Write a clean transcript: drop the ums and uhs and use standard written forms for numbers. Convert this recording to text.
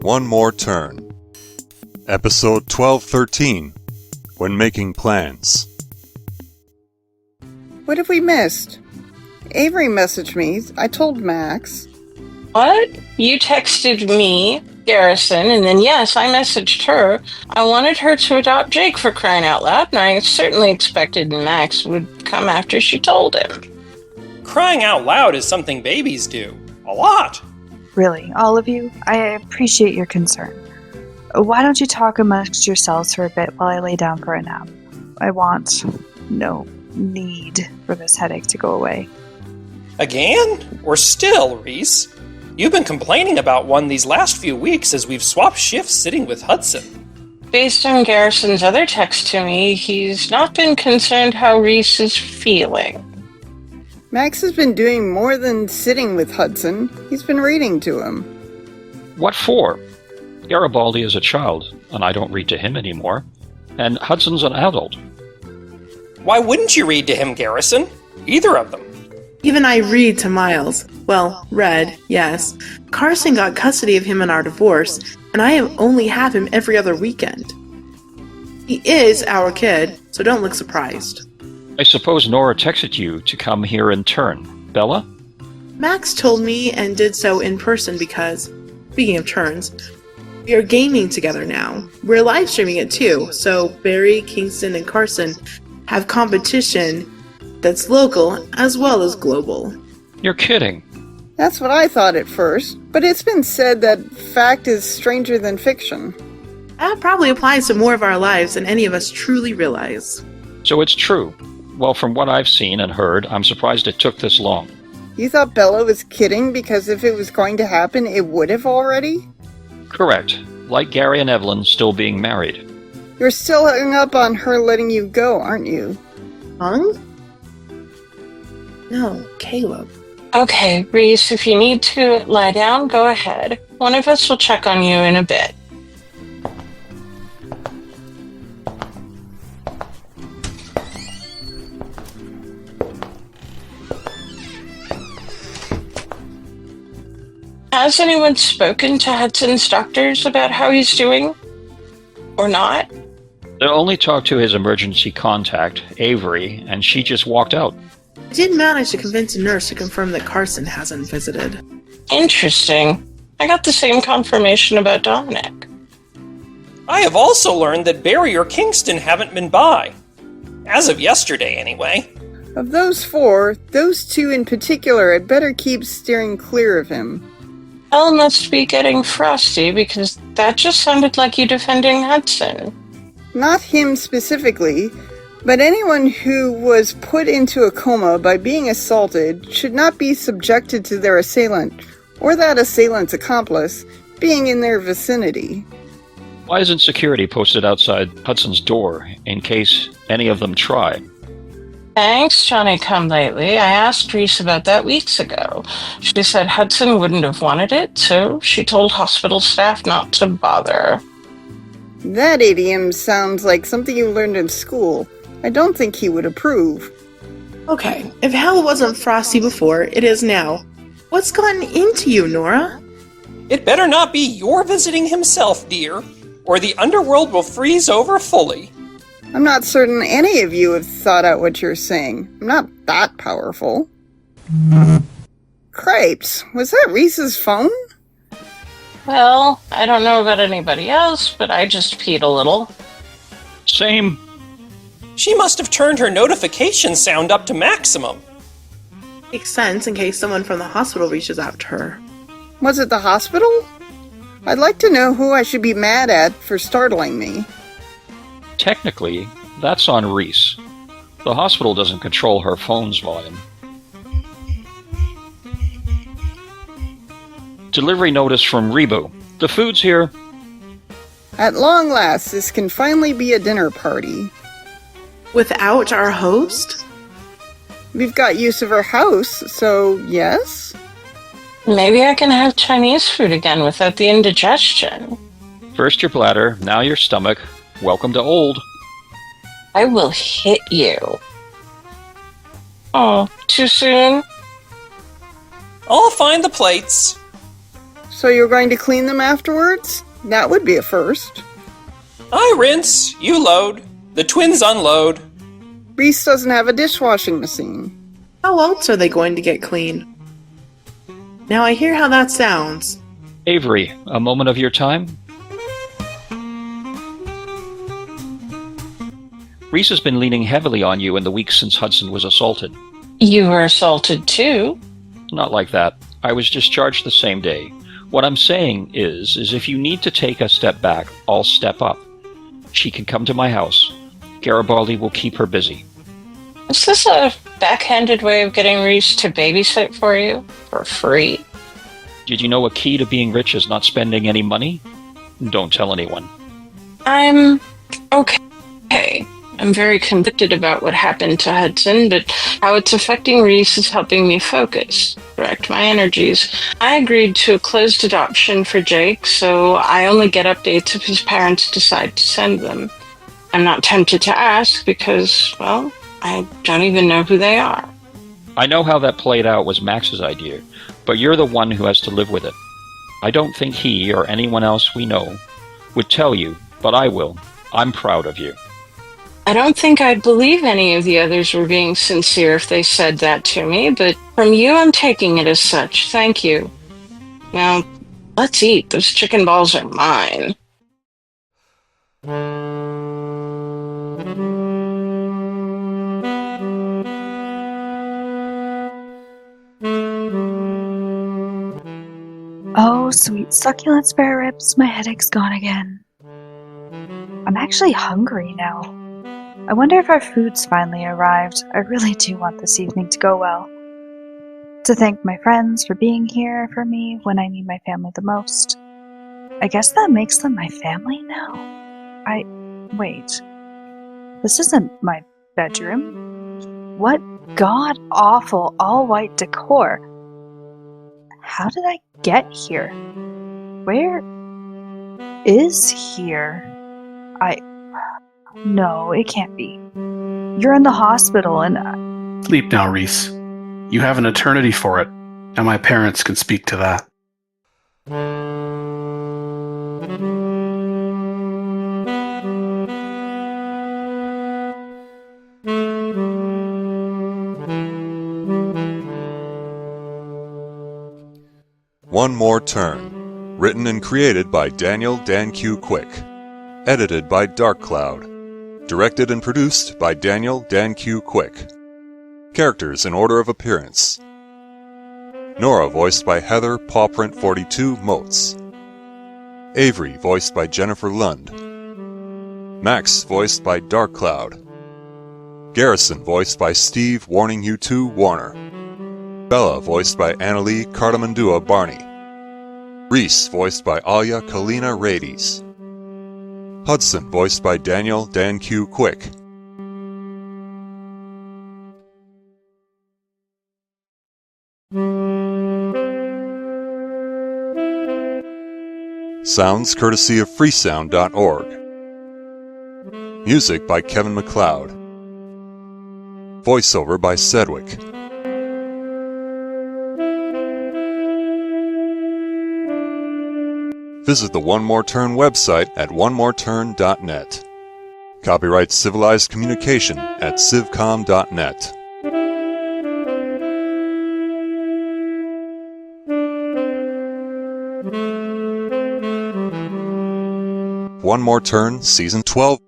one more turn. Episode 1213, When Making Plans. What have we missed? Avery messaged me. I told Max. What? You texted me, Garrison, and then yes, I messaged her. I wanted her to adopt Jake for crying out loud, and I certainly expected Max would come after she told him. Crying out loud is something babies do. A lot. Really, all of you? I appreciate your concern. Why don't you talk amongst yourselves for a bit while I lay down for a nap? I need for this headache to go away. Again? Or still, Reese? You've been complaining about one these last few weeks as we've swapped shifts sitting with Hudson. Based on Garrison's other text to me, he's not been concerned how Reese is feeling. Max has been doing more than sitting with Hudson. He's been reading to him. What for? Garibaldi is a child, and I don't read to him anymore. And Hudson's an adult. Why wouldn't you read to him, Garrison? Either of them. Even I read to Miles. Well, read, yes. Carson got custody of him in our divorce, and I only have him every other weekend. He is our kid, so don't look surprised. I suppose Nora texted you to come here in turn. Bella? Max told me and did so in person because, speaking of turns, we are gaming together now. We're live streaming it too, so Barry, Kingston, and Carson have competition that's local as well as global. You're kidding. That's what I thought at first, but it's been said that fact is stranger than fiction. That probably applies to more of our lives than any of us truly realize. So it's true. Well, from what I've seen and heard, I'm surprised it took this long. You thought Bella was kidding because if it was going to happen, it would have already? Correct. Like Gary and Evelyn still being married. You're still hung up on her letting you go, aren't you? Hung? No, Caleb. Okay, Reese, if you need to lie down, go ahead. One of us will check on you in a bit. Has anyone spoken to Hudson's doctors about how he's doing? Or not? They only talked to his emergency contact, Avery, and she just walked out. I did manage to convince a nurse to confirm that Carson hasn't visited. Interesting. I got the same confirmation about Dominic. I have also learned that Barry or Kingston haven't been by. As of yesterday, anyway. Of those four, those two in particular had better keep steering clear of him. Elle must be getting frosty because that just sounded like you defending Hudson. Not him specifically, but anyone who was put into a coma by being assaulted should not be subjected to their assailant, or that assailant's accomplice, being in their vicinity. Why isn't security posted outside Hudson's door in case any of them try? Thanks, Johnny-come-lately. I asked Reese about that weeks ago. She said Hudson wouldn't have wanted it, so she told hospital staff not to bother. That idiom sounds like something you learned in school. I don't think he would approve. Okay, if hell wasn't frosty before, it is now. What's gotten into you, Nora? It better not be your visiting himself, dear, or the underworld will freeze over fully. I'm not certain any of you have thought out what you're saying. I'm not that powerful. Crepes, was that Reese's phone? Well, I don't know about anybody else, but I just peed a little. Same. She must have turned her notification sound up to maximum. Makes sense in case someone from the hospital reaches out to her. Was it the hospital? I'd like to know who I should be mad at for startling me. Technically, that's on Reese. The hospital doesn't control her phone's volume. Delivery notice from Rebu. The food's here. At long last, this can finally be a dinner party. Without our host? We've got use of her house, so yes? Maybe I can have Chinese food again without the indigestion. First your bladder, now your stomach. Welcome to old. I will hit you. Oh, too soon? I'll find the plates. So you're going to clean them afterwards? That would be a first. I rinse, you load. The twins unload. Reese doesn't have a dishwashing machine. How else are they going to get clean? Now I hear how that sounds. Avery, a moment of your time? Reese has been leaning heavily on you in the weeks since Hudson was assaulted. You were assaulted too. Not like that. I was discharged the same day. What I'm saying is if you need to take a step back, I'll step up. She can come to my house. Garibaldi will keep her busy. Is this a backhanded way of getting Reese to babysit for you? For free? Did you know a key to being rich is not spending any money? Don't tell anyone. I'm okay. I'm very convicted about what happened to Hudson, but how it's affecting Reese is helping me focus, direct my energies. I agreed to a closed adoption for Jake, so I only get updates if his parents decide to send them. I'm not tempted to ask because, well, I don't even know who they are. I know how that played out was Max's idea, but you're the one who has to live with it. I don't think he or anyone else we know would tell you, but I will. I'm proud of you. I don't think I'd believe any of the others were being sincere if they said that to me, but from you I'm taking it as such. Thank you. Now, let's eat. Those chicken balls are mine. Oh, sweet succulent spare ribs, my headache's gone again. I'm actually hungry now. I wonder if our food's finally arrived. I really do want this evening to go well. To thank my friends for being here for me when I need my family the most. I guess that makes them my family now? Wait. This isn't my bedroom. What god-awful all-white decor? How did I get here? Where is here? No, it can't be. You're in the hospital and... Sleep now, Reese. You have an eternity for it, and my parents can speak to that. One More Turn. Written and created by Daniel Dan Q. Quick. Edited by Dark Cloud. Directed and produced by Daniel Dan Q. Quick. Characters in order of appearance. Nora, voiced by Heather Pawprint42 Motes. Avery, voiced by Jennifer Lund. Max, voiced by Dark Cloud. Garrison, voiced by Steve Warning You 2 Warner. Bella, voiced by Annalie Cardamandua Barney. Reese, voiced by Alia Kalina Rades. Hudson, voiced by Daniel Dan Q. Quick. Sounds courtesy of freesound.org. Music by Kevin MacLeod. Voiceover by Sedgwick. Visit the One More Turn website at onemoreturn.net. Copyright Civilized Communication at civcom.net. One More Turn, Season 12.